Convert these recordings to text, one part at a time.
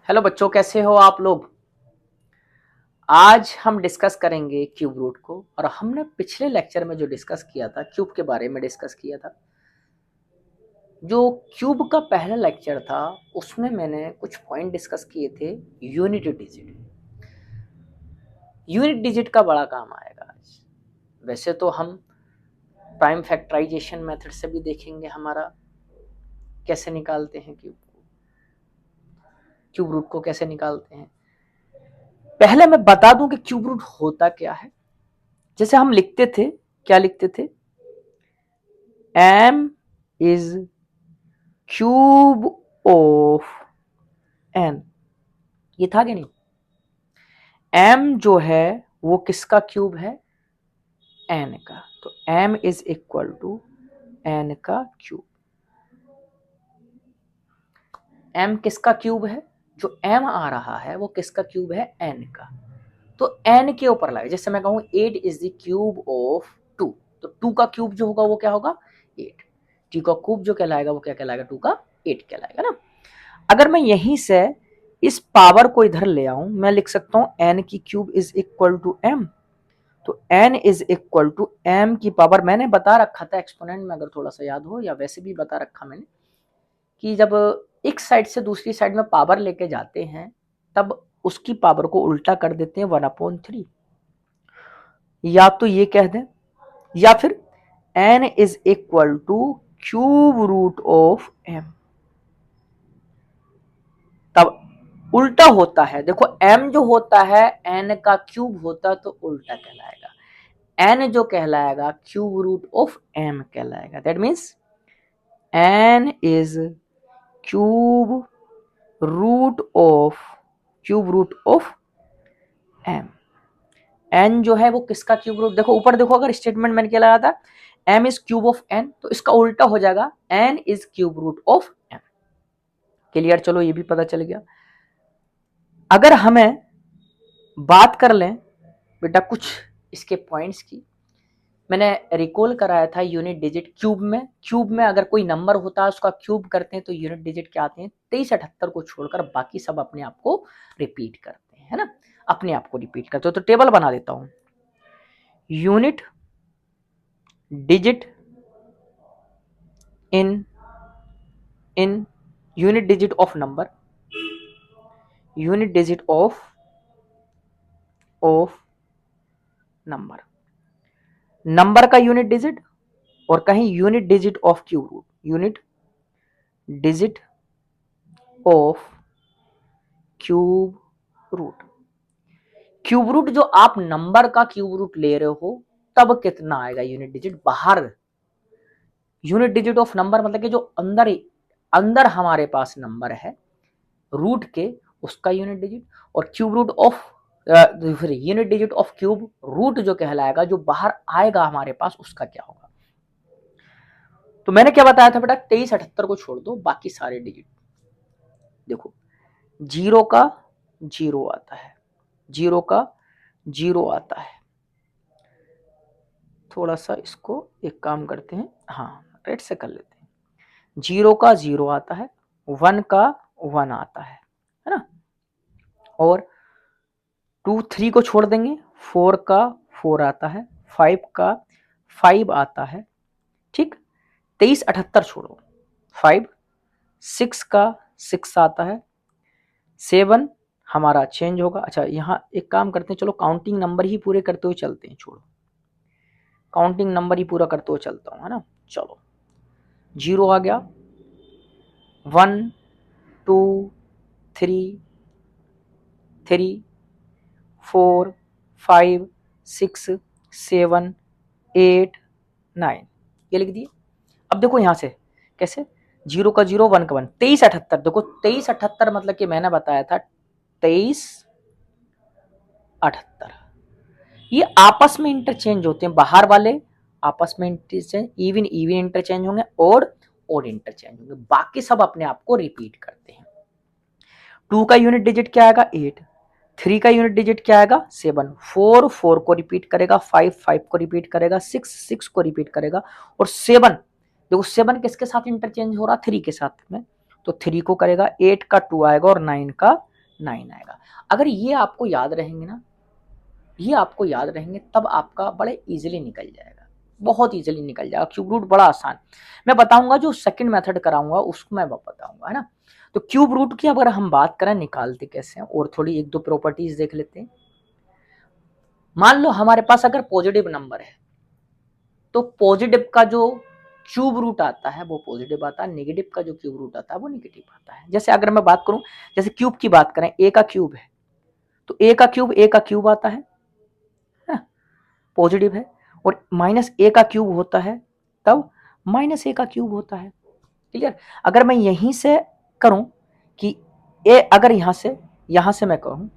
Hello बच्चों, कैसे हो आप लोग। आज हम डिस्कस करेंगे क्यूब रूट को। और हमने पिछले लेक्चर में जो डिस्कस किया था क्यूब के बारे में डिस्कस किया था। जो क्यूब का पहला लेक्चर था उसमें मैंने कुछ पॉइंट डिस्कस किए थे। यूनिट डिजिट, यूनिट डिजिट का बड़ा काम आएगा आज। वैसे तो हम प्राइम फैक्टराइजेशन मेथड से भी देखेंगे हमारा कैसे निकालते हैं क्यूब रूट को कैसे निकालते हैं। पहले मैं बता दूं कि क्यूब रूट होता क्या है। जैसे हम लिखते थे, क्या लिखते थे, m is cube of n। ये था कि नहीं। m जो है वो किसका क्यूब है, n का। तो m is equal to n का क्यूब। m किसका क्यूब है, जो m आ रहा है वो किसका क्यूब है, n का। तो n के ऊपर लगे, जैसे मैं कहूं 8 इज द क्यूब ऑफ 2, तो 2 का क्यूब जो होगा वो क्या होगा, 8। t का क्यूब जो कहलाएगा वो क्या कहलाएगा, 2 का 8 कहलाएगा ना। अगर मैं यहीं से इस पावर को इधर ले आऊं, मैं लिख सकता हूं n की क्यूब इज इक्वल टू m। तो n is equal to m की पावर, मैंने बता रखा था एक्सपोनेंट में, अगर थोड़ा सा याद हो, या वैसे भी बता रखा मैंने कि जब एक साइड से दूसरी साइड में पावर लेके जाते हैं तब उसकी पावर को उल्टा कर देते हैं 1/3। या तो ये कह दें, या फिर n is equal to cube root of m। तब उल्टा होता है, देखो m जो होता है n का क्यूब होता है तो उल्टा कहलाएगा। n जो कहलाएगा क्यूब रूट ऑफ m कहलाएगा। That means n is cube root of m। n जो है वो किसका क्यूब रूट, देखो ऊपर देखो, अगर स्टेटमेंट मैंने क्या लगाया था, m is cube of n, तो इसका उल्टा हो जाएगा n is cube root of m। Clear, चलो ये भी पता चल गया। अगर हमें बात कर लें बेटा कुछ इसके पॉइंट्स की, मैंने रिकॉल कराया था यूनिट डिजिट क्यूब में। क्यूब में अगर कोई नंबर होता है उसका क्यूब करते हैं तो यूनिट डिजिट क्या आते हैं, 2378 को छोड़कर बाकी सब अपने आप को रिपीट करते हैं, है ना, अपने आप को रिपीट करते हो। तो टेबल बना देता हूं, unit digit in in unit digit of number, unit digit of number, number का यूनिट डिजिट, और कहीं unit digit of cube root, unit digit of cube root. Cube root जो आप नंबर का क्यूब रूट ले रहे हो तब कितना आएगा यूनिट डिजिट बाहर। यूनिट डिजिट ऑफ नंबर मतलब कि जो अंदर अंदर हमारे पास नंबर है रूट के, उसका यूनिट डिजिट। और cube root of unit digit of cube root जो कहलाएगा, जो बाहर आएगा हमारे पास, उसका क्या होगा। तो मैंने क्या बताया था बेटा, 2378 को छोड़ दो, बाकी सारे डिजिट देखो। जीरो का जीरो आता है, जीरो का जीरो आता है। थोड़ा सा इसको एक काम करते हैं, हाँ रेड से कर लेते हैं। जीरो का जीरो आता है, वन का वन आता है ना। और 2 3 को छोड़ देंगे, 4 का 4 आता है, 5 का 5 आता है। ठीक, 2378 छोड़ो, 5 6 का 6 आता है, 7 हमारा चेंज होगा। अच्छा यहाँ एक काम करते हैं, चलो काउंटिंग नंबर ही पूरे करते हुए चलते हैं, छोड़ो काउंटिंग नंबर ही पूरा करते हुए चलता हूँ, है ना। चलो जीरो आ गया, 1 2 3 3 4 5 6 7 8 9, ये लिख दिए। अब देखो यहां से कैसे, जीरो का जीरो, वन का वन, 2378। देखो 2378 मतलब कि मैंने बताया था 2378, ये आपस में इंटरचेंज होते हैं, बाहर वाले आपस में इंटरचेंज, इवन इवन इंटरचेंज होंगे और ओड इंटरचेंज होंगे, बाकी सब अपने आप को रिपीट करते हैं। 2 का यूनिट डिजिट क्या आएगा, 8। 3 का यूनिट डिजिट क्या आएगा, 7। 4 4 को रिपीट करेगा, 5 5 को रिपीट करेगा, 6 6 को रिपीट करेगा, और 7 देखो 7 किसके साथ इंटरचेंज हो रहा, 3 के साथ में, तो 3 को करेगा, 8 का 2 आएगा और 9 का 9 आएगा। अगर ये आपको याद रहेंगे ना, ये आपको याद रहेंगे, तब आपका बड़े इजीली निकल जाएगा, बहुत इजीली निकल जाएगा। क्यूब रूट बड़ा आसान, मैं बताऊंगा जो सेकंड मेथड कराऊंगा उसको मैं बताऊंगा, है ना। तो क्यूब रूट की अगर हम बात करें निकालते कैसे हैं, और थोड़ी एक दो प्रॉपर्टीज देख लेते हैं। मान लो हमारे पास अगर पॉजिटिव नंबर है तो पॉजिटिव का जो क्यूब रूट आता है वो पॉजिटिव आता है, नेगेटिव का जो क्यूब रूट आता है वो नेगेटिव आता है। जैसे अगर मैं बात करूं, जैसे क्यूब की बात करें, ए का क्यूब है तो ए का क्यूब आता है ना, पॉजिटिव है, और माइनस ए का क्यूब होता है तब माइनस ए का क्यूब होता है। क्लियर। अगर मैं यहीं से करूं कि ए, अगर यहां से मैं कहूं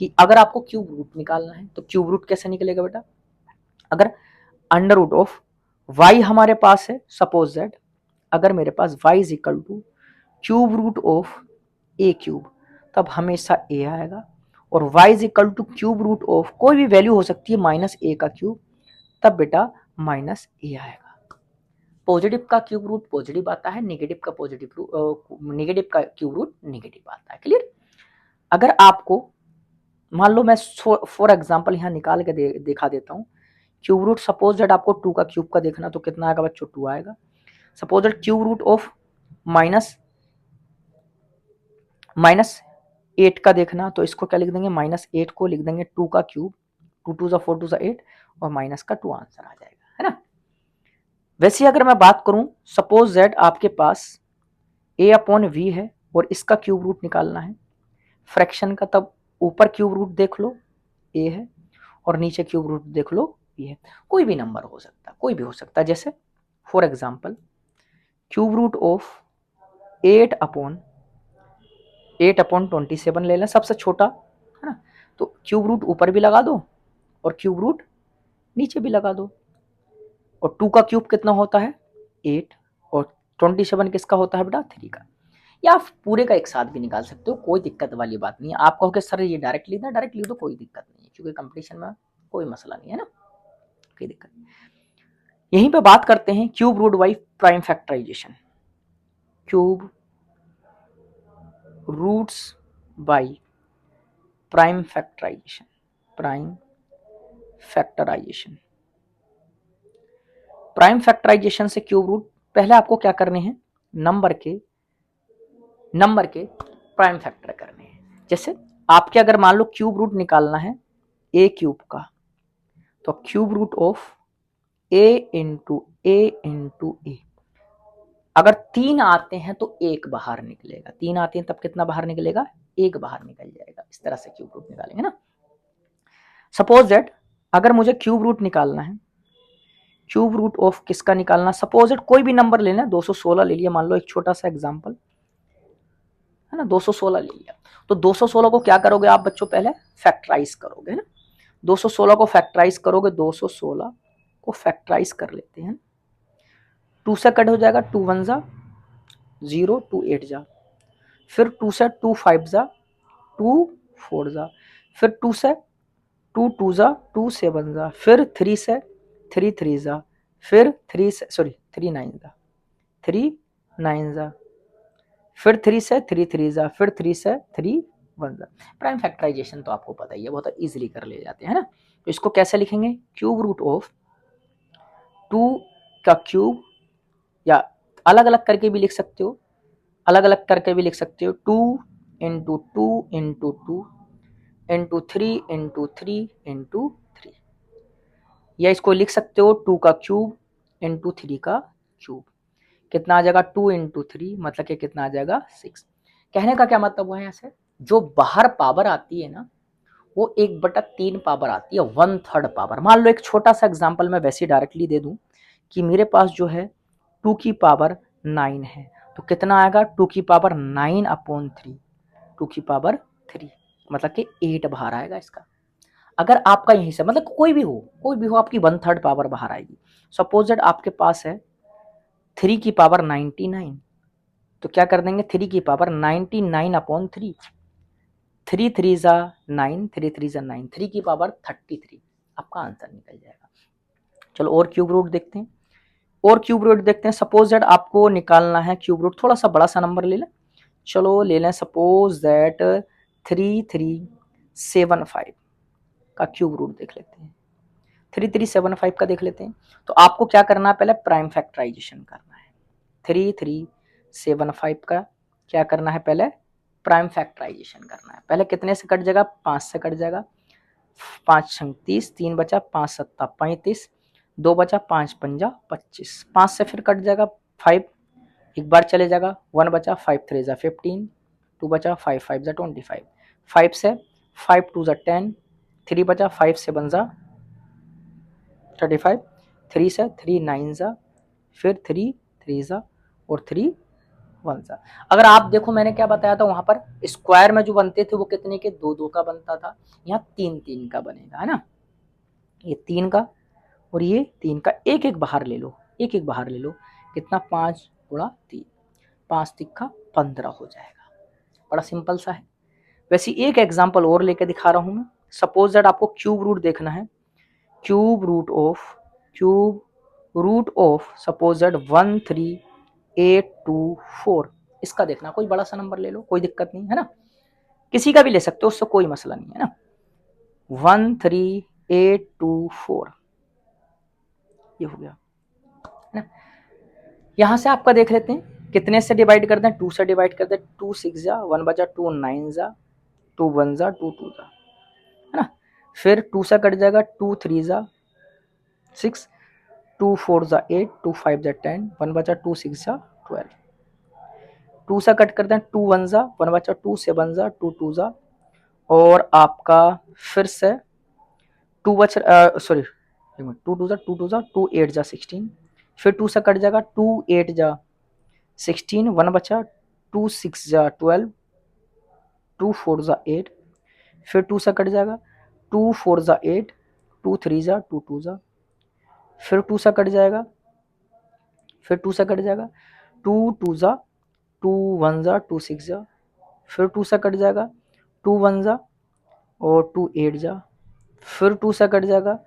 कि अगर आपको क्यूब रूट निकालना है तो क्यूब रूट कैसे निकलेगा बेटा, अगर अंडर रूट ऑफ y हमारे पास है, सपोज दैट अगर मेरे पास y is equal to cube root of a cube, तब हमेशा a आएगा, और y is equal to cube root of कोई भी वैल्यू हो सकती है माइनस ए का क्यूब, तब बेटा माइनस ए आएगा। पॉजिटिव का क्यूब रूट पॉजिटिव आता है, नेगेटिव का क्यूब रूट नेगेटिव आता है। क्लियर। अगर आपको मान लो मैं फॉर एग्जांपल यहाँ निकाल के दिखा देता हूँ, क्यूब रूट सपोज दैट आपको 2 का क्यूब का देखना तो कितना आएगा बच्चों, 2 आएगा। Suppose that cube root of minus 8 का देखना तो इसको क्या लिख देंगे, माइनस 8 को लिख देंगे 2 का क्यूब, 2 2 4 2 8 और माइनस का 2 आंसर आ जाएगा, है ना। वैसे अगर मैं बात करूं, सपोज दैट आपके पास a अपॉन वी है और इसका क्यूब रूट निकालना है फ्रैक्शन का, तब ऊपर क्यूब रूट देख लो a है और नीचे क्यूब रूट देख लो b है। कोई भी नंबर हो सकता, कोई भी हो सकता है। जैसे for example cube root of 8 upon 27 ले लें, सबसे छोटा, है ना। तो क्यूब रूट ऊपर भी लगा दो और क्यूब रूट नीचे भी लगा दो, और 2 का क्यूब कितना होता है 8, और 27 किसका होता है बेटा 3 का। या आप पूरे का एक साथ भी निकाल सकते हो, कोई दिक्कत वाली बात नहीं है। आप कहोगे सर ये डायरेक्ट लिखना, डायरेक्ट लिख दो, कोई दिक्कत नहीं है, क्योंकि कंपटीशन में कोई मसला नहीं है ना, कोई दिक्कत नहीं। यहीं पे बात करते हैं cube root by prime factorization. Cube roots by prime factorization, prime factorization. Prime factorization से क्यूब रूट, पहले आपको क्या करने हैं, नंबर के प्राइम फैक्टर करने हैं। जैसे आपके अगर मान लो क्यूब रूट निकालना है ए क्यूब का, तो cube root of a into a, अगर 3 आते हैं तो 1 बाहर निकलेगा, 3 आते हैं तब कितना बाहर निकलेगा, 1 बाहर निकल जाएगा। इस तरह से क्यूब रूट निकालेंगे ना। सपोज दैट अगर मुझे क्यूब रूट निकालना है, क्यूब रूट ऑफ किसका निकालना, सपोज दैट कोई भी नंबर लेना, 216 ले लिया मान लो, एक छोटा सा एग्जांपल है ना, 216 ले लिया। तो 216 को क्या करोगे आप बच्चों, पहले फैक्टराइज करोगे ना। 216 को फैक्टराइज करोगे, 216 को फैक्टराइज कर लेते हैं, 2 से कट हो जाएगा, 2 1 जा 0, 2 8 जा, फिर 2 से 2 5 जा 2 4 जा, फिर 2 से 2 2 जा 2 7 जा, फिर 3 से 3 3 जा, फिर 3 से 3 9 जा 3 9 जा, फिर 3 से 3 3 जा, फिर 3 से 3 1 जा। प्राइम फैक्टराइजेशन तो आपको पता ही है, बहुत इजीली कर ले जाते हैं ना। तो इसको कैसे लिखेंगे, क्यूब रूट ऑफ 2 का क्यूब, या अलग अलग करके भी लिख सकते हो, 2 into 2 into 2 into 3 into 3 into 3, या इसको लिख सकते हो 2 का क्यूब इंटू 3 का क्यूब, कितना आ जाएगा 2 इंटू 3, मतलब कि कितना आ जाएगा 6। कहने का क्या मतलब हुआ है, यहाँ से जो बाहर पावर आती है ना वो 1/3 पावर आती है, 1/3 पावर। मान लो एक छोटा सा एग्जांपल मैं वैसे डायरेक्टली दे दूं कि मेरे पास जो है 2 की पावर 9 है, तो कितना आएगा 2 की पावर 9 अपॉन 3, 2 की पावर 3, मतलब कि 8 बाहर आएगा इसका। अगर आपका यहीं से मतलब कोई भी हो आपकी 1/3 पावर बाहर आएगी। सपोज दैट आपके पास है 3 की पावर 99, तो क्या कर देंगे 3 की पावर 99 अपॉन 3, 3 3 जा 9, 3 3 जा 9, 3 की पावर 33, आपका आंसर निकल जाएगा। चलो और क्यूब रूट देखते हैं, सपोज दैट आपको निकालना है क्यूब रूट, थोड़ा सा बड़ा सा नंबर ले लें, चलो ले लें सपोज दैट 3375 का क्यूब रूट देख लेते हैं। 3375 का देख लेते हैं। तो आपको क्या करना है, पहले प्राइम फैक्टराइजेशन करना है। 3375 का क्या करना है, पहले प्राइम फैक्टराइजेशन करना है। पहले कितने से कट जाएगा, 5 से कट जाएगा। 5 छंग 30, 3 बचा, 5 सत्ता 35, 2 बचा, 5 पंजा 25, 5 से फिर कट जाएगा 5, एक बार चले जाएगा, 1 बचा, 5 3 जा 15, 2 बचा, 5 5 जा 25, 5 से 5 2 जा 10, 3 बचा, 5 से 1 जा 35, 3 से 3 9 जा, फिर 3 3 जा और 3 1 जा। अगर आप देखो मैंने क्या बताया था, वहां पर स्क्वायर में जो बनते थे वो कितने के, 2 2 का बनता था, यहाँ 3 3 का बनेगा, है ना। ये 3 का और ये 3 का, एक एक बाहर ले लो, एक एक बाहर ले लो, कितना, 5 गुणा 3, 5 तिक्का 15 हो जाएगा। बड़ा सिंपल सा है। वैसे एक एग्जांपल और लेके दिखा रहा हूं मैं। सपोज दैट आपको क्यूब रूट देखना है, cube root of suppose that 13824, इसका देखना, कोई बड़ा सा नंबर ले लो, कोई दिक्कत नहीं है ना, किसी का भी ले सकते हो, उससे कोई मसला नहीं है ना। 13824 ये हो गया है ना। यहां से आपका देख लेते हैं कितने से डिवाइड करते हैं, 2 से डिवाइड करते हैं, 2 6 जा, 1 बचा, 2 9 जा, 2 1 जा, 2 2 जा, है ना। फिर 2 से कट जाएगा, 2 3 जा 6, 2 4 जा 8, 2 5 जा 10, 1 बचा, 2 6 जा 12, 2 से कट करते हैं, 2 1 जा, 1 बचा, 2 7 जा, 2 2 जा, और आपका फिर से 2 बचा, सॉरी 2 2 जा 2 2 जा, 2 8 जा 16, फिर 2 से कट जाएगा, 2 8 जा 16, 1 बचा, 2 6 जा 12, 2 4 जा 8, फिर 2 से कट जाएगा, 2 4 जा 8, 2 3 जा 2 2 जा, फिर 2 से कट जाएगा, फिर 2 से कट जाएगा, 2 2 जा, 2 1 जा 2 6 जा, फिर 2 से कट जाएगा, 2 1 जा और 2 8 जा, फिर 2 से कट जाएगा,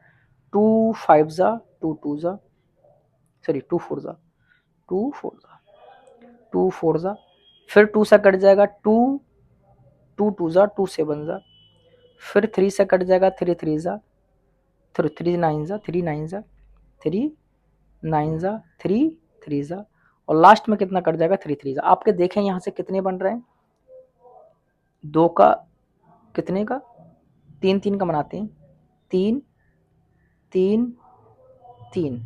2 5 जा 2 2 जा, सॉरी 2 4 जा 2 4 जा 2 4 जा, फिर 2 से कट जाएगा, 2 2 2 जा 2 7 जा, फिर 3 से कट जाएगा, 3 3 जा, फिर 3 9 जा 3 9 जा, 3 9 जा 3 3 जा, और लास्ट में कितना कट जाएगा, 3 3 जा। आपके देखें यहाँ से कितने बन रहे हैं, 2 का कितने का, 3 3 का बनाते हैं, 3 3 3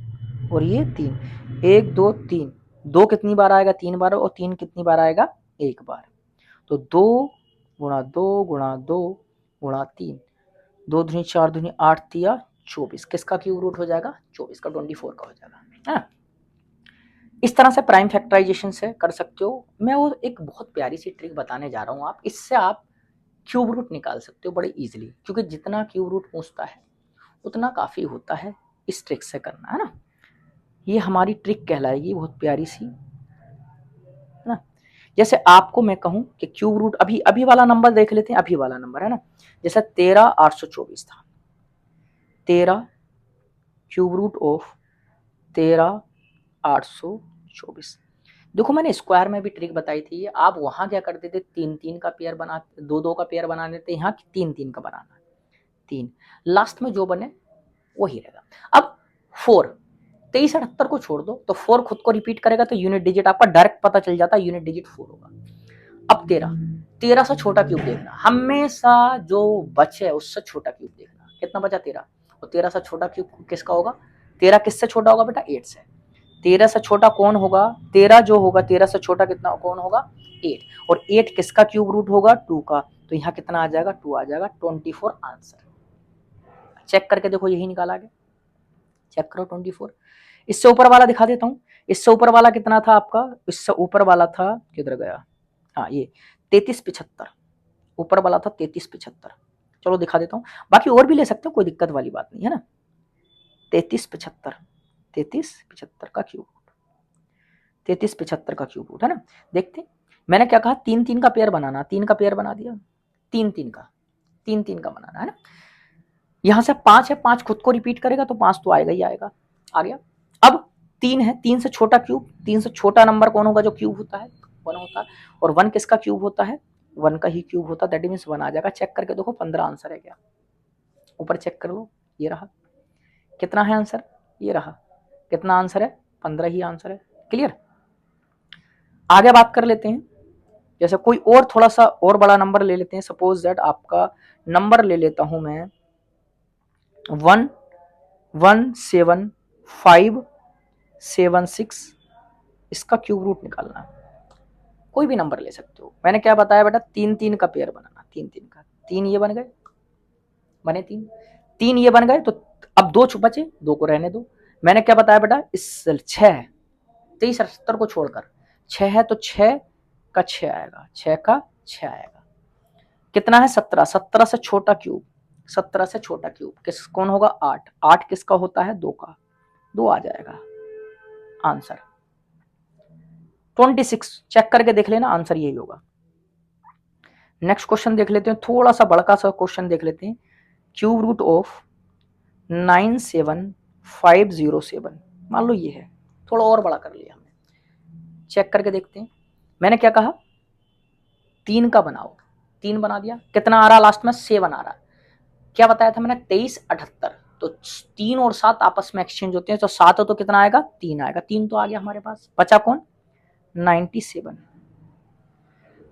और ये 3, 1 2 3, 2 कितनी बार आएगा, 3 बार, और 3 कितनी बार आएगा, 1 बार। तो 2 गुणा 2 गुणा 2 गुणा 3, 2 दूनी 4 दूनी 8 तिया 24, किसका क्यूब रूट हो जाएगा, 24 का, 24 का हो जाएगा, है। इस तरह से प्राइम फैक्टराइजेशन से कर सकते हो। मैं वो एक बहुत प्यारी सी ट्रिक बताने जा रहा हूँ, आप इससे आप क्यूब रूट निकाल सकते हो बड़े इजीली, क्योंकि जितना क्यूब रूट पूछता है उतना काफी होता है, इस ट्रिक से करना, है ना। ये हमारी ट्रिक कहलाएगी, बहुत प्यारी सी, है ना। जैसे आपको मैं कहूं कि क्यूब रूट, अभी अभी वाला नंबर देख लेते हैं, अभी वाला नंबर है ना, जैसे 13824 था, 13 क्यूब रूट ऑफ 13824। देखो मैंने स्क्वायर में भी ट्रिक बताई थी, आप वहां क्या करते थे, 3 3 का पेयर बना, 2 2 का पेयर बना देते, यहाँ 3 3 का बनाना, 3 लास्ट में जो बने वही रहेगा। अब 4 23 78 को छोड़ दो, तो 4 खुद को रिपीट करेगा, तो यूनिट डिजिट आपका डायरेक्ट पता चल जाता है, यूनिट डिजिट 4 होगा। अब 13 से छोटा क्यूब देखना, हमेशा जो बचे उससे छोटा क्यूब देखना, कितना बचा 13, और 13 से छोटा क्यूब किसका होगा, 13 किससे छोटा होगा बेटा, 8 से। 13 से छोटा कौन होगा, 13 जो होगा, 13 से छोटा कितना कौन होगा, 8, और 8 किसका क्यूब रूट होगा, 2 का, तो यहाँ कितना आ जाएगा, 2 आ जाएगा, 24 आंसर। चेक करके देखो, यही निकाला गया, चेक करो 24। इससे ऊपर वाला दिखा देता हूं, इससे ऊपर वाला कितना था आपका, इससे ऊपर वाला था, किधर गया, हाँ ये 3375, ऊपर वाला था 3375, चलो दिखा देता हूं, बाकी और भी ले सकते हो, कोई दिक्कत वाली बात नहीं है ना। 3375 का क्यूब रूट, 3375 का क्यूब रूट, है ना। देखते मैंने क्या कहा, 3 3 का पेयर बनाना, 3 का पेयर बना दिया, 3 3 का बनाना, है ना। यहां से 5 है, 5 खुद को रिपीट करेगा, तो 5 तो आएगा ही आएगा, आ गया। अब 3 है, 3 से छोटा क्यूब, 3 से छोटा नंबर कौन होगा जो क्यूब होता है, 1 होता है, और 1 किसका क्यूब होता है, 1 का ही क्यूब होता, दैट मीन्स 1 आ जाएगा। चेक करके देखो 15 आंसर है क्या, ऊपर चेक कर लो, ये रहा। कितना है आंसर, ये रहा। कितना आंसर है, 15 ही आंसर है। क्लियर। आगे बात कर लेते हैं, जैसे कोई और थोड़ा सा और बड़ा नंबर ले लेते हैं। सपोज दैट आपका नंबर ले लेता हूं मैं 117,576, इसका क्यूब रूट निकालना है। कोई भी नंबर ले सकते हो। मैंने क्या बताया बेटा, 3-3 का पेयर बनाना, 3-3 का। 3 ये बन गए, बने 3 ये बन गए, तो अब 2 बचे, 2 को रहने दो। मैंने क्या बताया बेटा, इस 6 23 78 को छोड़कर 6 है, तो 6 का 6 आएगा, 6 का 6 आएगा। कितना है, 17, 17 से छोटा क्यूब, 17 से छोटा क्यूब किस कौन होगा, 8, 8 किसका होता है, 2 का, 2 आ जाएगा आंसर। 26 चेक करके देख लेना, आंसर यही होगा। नेक्स्ट क्वेश्चन देख लेते हैं, थोड़ा सा बड़का सा क्वेश्चन देख लेते हैं। क्यूब रूट ऑफ 97507, मान लो ये है, थोड़ा और बड़ा कर लिया हमने। चेक करके देखते हैं। मैंने क्या कहा, 3 का बनाओ, 3 बना दिया। कितना आ रहा लास्ट में, 7 आ रहा। क्या बताया था मैंने, 23 78, तो 3 और 7 आपस में एक्सचेंज होते हैं, तो 7 हो तो कितना आएगा, 3 आएगा। 3 तो आ गया हमारे पास, बचा कौन, 97।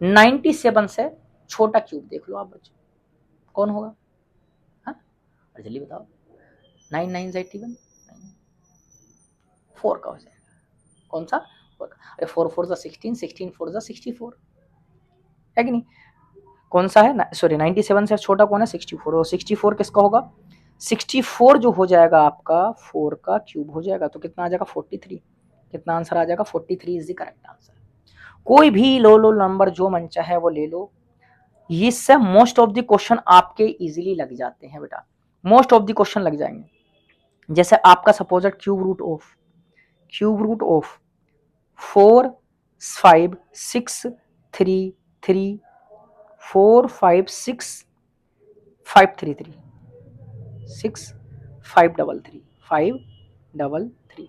97 से छोटा क्यूब देख लो आप बच्चों, कौन होगा, हाँ जल्दी बताओ। 9 9 81, 4 का हो जाएगा। कौन सा, 4 का। अरे 4 4 16, 16 4 64 है कि नहीं। कौन सा है, सॉरी 97 से छोटा कौन है, 64। और 64 किसका होगा, 64 जो हो जाएगा आपका 4 का क्यूब हो जाएगा, तो कितना आ जाएगा, 43। कितना आंसर आ जाएगा, 43 इज द करेक्ट आंसर। कोई भी लो नंबर जो मन चाहे वो ले लो, इससे मोस्ट ऑफ द क्वेश्चन आपके इजीली लग जाते हैं बेटा, मोस्ट ऑफ द क्वेश्चन लग जाएंगे। जैसे आपका सपोज क्यूब रूट ऑफ 4 5 6 3 3 4 5 6 5 3 3 6 5 3 3 5 3 3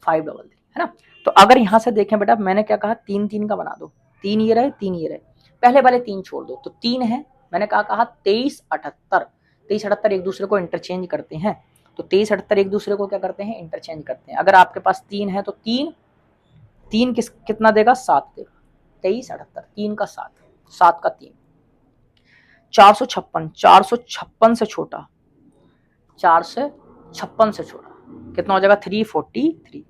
5 3 3 है ना। तो अगर यहां से देखें बेटा, मैंने क्या कहा, 3 3 का बना दो, 3 ये रहे, 3 ये रहे, पहले वाले 3 छोड़ दो, तो 3 है। मैंने कहा 23 78, 23 78 एक दूसरे को इंटरचेंज करते हैं, तो 23 78 एक दूसरे को क्या करते हैं, इंटरचेंज करते हैं। अगर आपके पास 3 है तो 3 3 कितना देगा, 7 देगा। 23 78, 3 का 7, 7 का 3, 456, 456 से छोटा, 456 से छोटा कितना हो जाएगा, 343,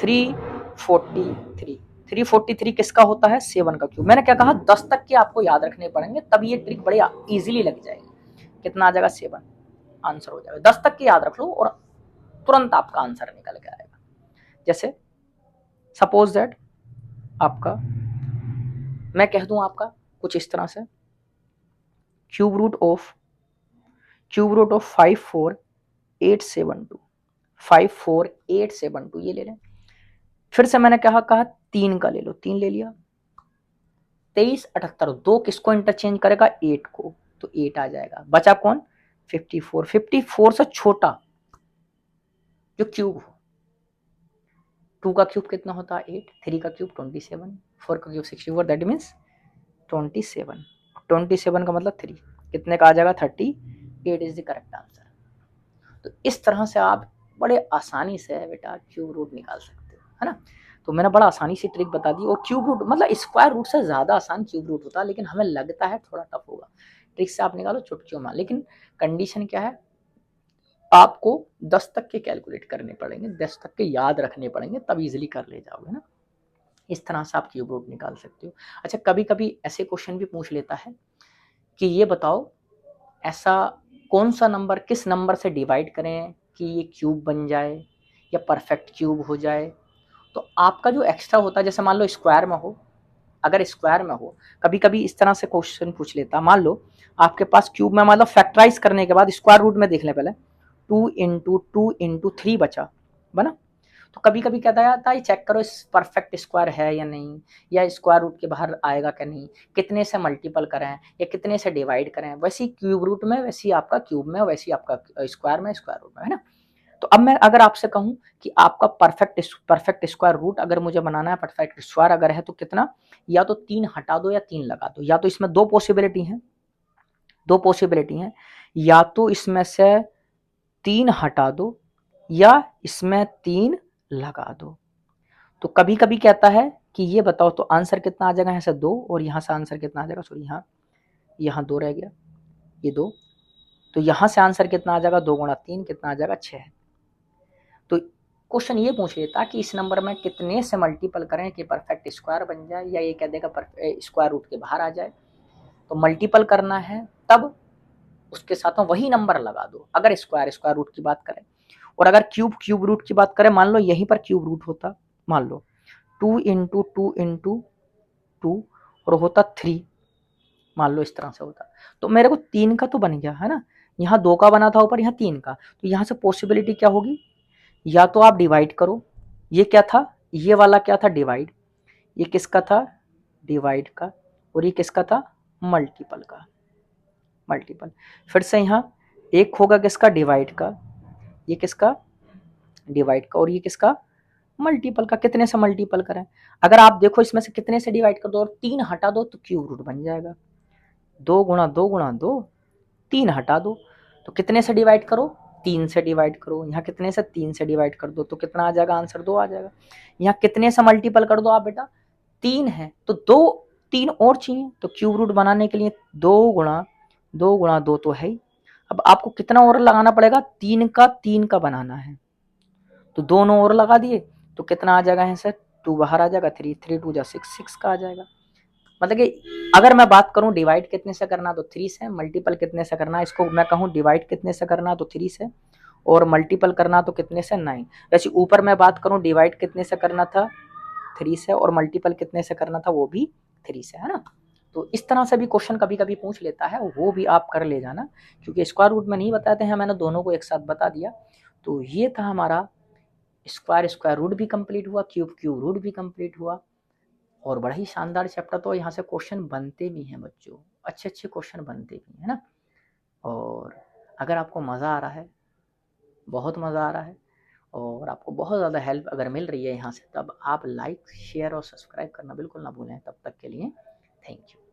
343, 343 किसका होता है, 7 का क्यूब। मैंने क्या कहा, 10 तक के आपको याद रखने पड़ेंगे, तब ये ट्रिक बड़े इजीली लग जाएगी। कितना आ जाएगा, 7 आंसर हो जाएगा। 10 तक के याद रख लो और तुरंत आपका आंसर निकल के आएगा। जैसे सपोज दैट आपका, मैं कह दूं आपका कुछ इस तरह से, क्यूब रूट ऑफ 54872, 54872 ये ले लें। फिर से मैंने कहा 3 का ले लो, 3 ले लिया। 23 78, 2 किसको इंटरचेंज करेगा, 8 को, तो 8 आ जाएगा। बचा कौन, 54, 54 से छोटा जो क्यूब हो, 2 का क्यूब कितना होता है, 8, 3 का क्यूब 27, 4 का क्यूब 64, दैट मीन्स 27, 27 का मतलब 3, कितने का आ जाएगा, 38 इज द करेक्ट आंसर। तो इस तरह से आप बड़े आसानी से बेटा क्यूब रूट निकाल सकते हो, है ना। तो मैंने बड़ा आसानी से ट्रिक बता दी। और क्यूब रूट मतलब स्क्वायर रूट से ज़्यादा आसान क्यूब रूट होता है, लेकिन हमें लगता है थोड़ा टफ होगा। ट्रिक से आप निकालो चुटकियों में, लेकिन कंडीशन क्या है, आपको 10 तक के कैलकुलेट करने पड़ेंगे, 10 तक के याद रखने पड़ेंगे, तब इजिली कर ले जाओगे ना। इस तरह से आप क्यूब रूट निकाल सकते हो। अच्छा, कभी कभी ऐसे क्वेश्चन भी पूछ लेता है कि ये बताओ ऐसा कौन सा नंबर किस नंबर से डिवाइड करें कि ये क्यूब बन जाए या परफेक्ट क्यूब हो जाए। तो आपका जो एक्स्ट्रा होता है, जैसे मान लो स्क्वायर में हो, अगर स्क्वायर में हो, कभी कभी इस तरह से क्वेश्चन पूछ लेता, मान लो आपके पास क्यूब में मतलब फैक्टराइज करने के बाद स्क्वायर रूट में देख लें पहले, 2 × 2 × 3 बना। तो कभी कभी क्या जाता है, चेक करो इस परफेक्ट स्क्वायर है या नहीं, या स्क्वायर रूट के बाहर आएगा क्या नहीं, कितने से मल्टीपल करें या कितने से डिवाइड करें। वैसी क्यूब रूट में, वैसी आपका क्यूब में, वैसी आपका स्क्वायर में, स्क्वायर रूट में, है ना। तो अब मैं अगर आपसे कहूं कि आपका परफेक्ट स्क्वायर रूट अगर मुझे बनाना है, परफेक्ट स्क्वायर अगर है तो कितना, या तो 3 हटा दो या 3 लगा दो, या तो इसमें दो पॉसिबिलिटी हैं, या तो इसमें से 3 हटा दो या इसमें 3 लगा दो। तो कभी कभी कहता है कि ये बताओ तो आंसर कितना आ जाएगा, यहाँ से 2 और यहाँ से आंसर कितना आ जाएगा, सॉरी यहाँ 2 रह गया, ये 2, तो यहाँ से आंसर कितना आ जाएगा, 2 गुणा 3 कितना आ जाएगा, 6। तो क्वेश्चन ये पूछ लेता कि इस नंबर में कितने से मल्टीपल करें कि परफेक्ट स्क्वायर बन जाए, या ये कह देगा स्क्वायर रूट के बाहर आ जाए। तो मल्टीपल करना है तब उसके साथ में वही नंबर लगा दो, अगर स्क्वायर रूट की बात करें। और अगर क्यूब रूट की बात करें, मान लो यहीं पर क्यूब रूट होता, मान लो 2 इंटू 2 इंटू 2 और होता 3, मान लो इस तरह से होता, तो मेरे को 3 का तो बन गया है ना, यहाँ 2 का बना था ऊपर, यहाँ 3 का, तो यहाँ से पॉसिबिलिटी क्या होगी, या तो आप डिवाइड करो, ये क्या था, ये वाला क्या था, डिवाइड, ये किसका था, डिवाइड का, और ये किसका था, मल्टीपल का, मल्टीपल। फिर से यहाँ एक होगा किसका, डिवाइड का, ये किसका, डिवाइड का, और ये किसका, मल्टीपल का। कितने से मल्टीपल करें, अगर आप देखो इसमें से कितने से डिवाइड कर दो और 3 हटा दो तो क्यूब रूट बन जाएगा, 2 गुणा 2 गुणा 2, 3 हटा दो तो कितने से डिवाइड करो, 3 से डिवाइड करो, यहाँ कितने से, 3 से डिवाइड कर दो तो कितना आ जाएगा, आंसर 2 आ जाएगा। यहाँ कितने से मल्टीपल कर दो आप बेटा, 3 है तो 3 और चाहिए, तो क्यूब रूट बनाने के लिए 2 गुणा 2 तो है ही, अब आपको कितना और लगाना पड़ेगा, 3 का बनाना है, तो दोनों और लगा दिए तो कितना आ जाएगा, यहाँ से 2 बाहर आ जाएगा, 3 3 2 जा 6 6 का आ जाएगा। मतलब कि अगर मैं बात करूं डिवाइड कितने से करना तो 3 से, मल्टीपल कितने से करना, इसको मैं कहूं डिवाइड कितने से करना तो 3 से, और मल्टीपल करना तो कितने से, 9। वैसे ऊपर मैं बात करूं डिवाइड कितने से करना था, 3 से, और मल्टीपल कितने से करना था, वो भी 3 से, है ना। तो इस तरह से भी क्वेश्चन कभी कभी पूछ लेता है, वो भी आप कर ले जाना, क्योंकि स्क्वायर रूट में नहीं बताते हैं, मैंने दोनों को एक साथ बता दिया। तो ये था हमारा स्क्वायर रूट भी कंप्लीट हुआ, क्यूब रूट भी कंप्लीट हुआ, और बड़ा ही शानदार चैप्टर। तो यहाँ से क्वेश्चन बनते भी हैं बच्चों, अच्छे अच्छे क्वेश्चन बनते भी हैं ना। और अगर आपको मज़ा आ रहा है, बहुत मज़ा आ रहा है, और आपको बहुत ज़्यादा हेल्प अगर मिल रही है यहाँ से, तब आप लाइक शेयर और सब्सक्राइब करना बिल्कुल ना भूलें। तब तक के लिए थैंक यू।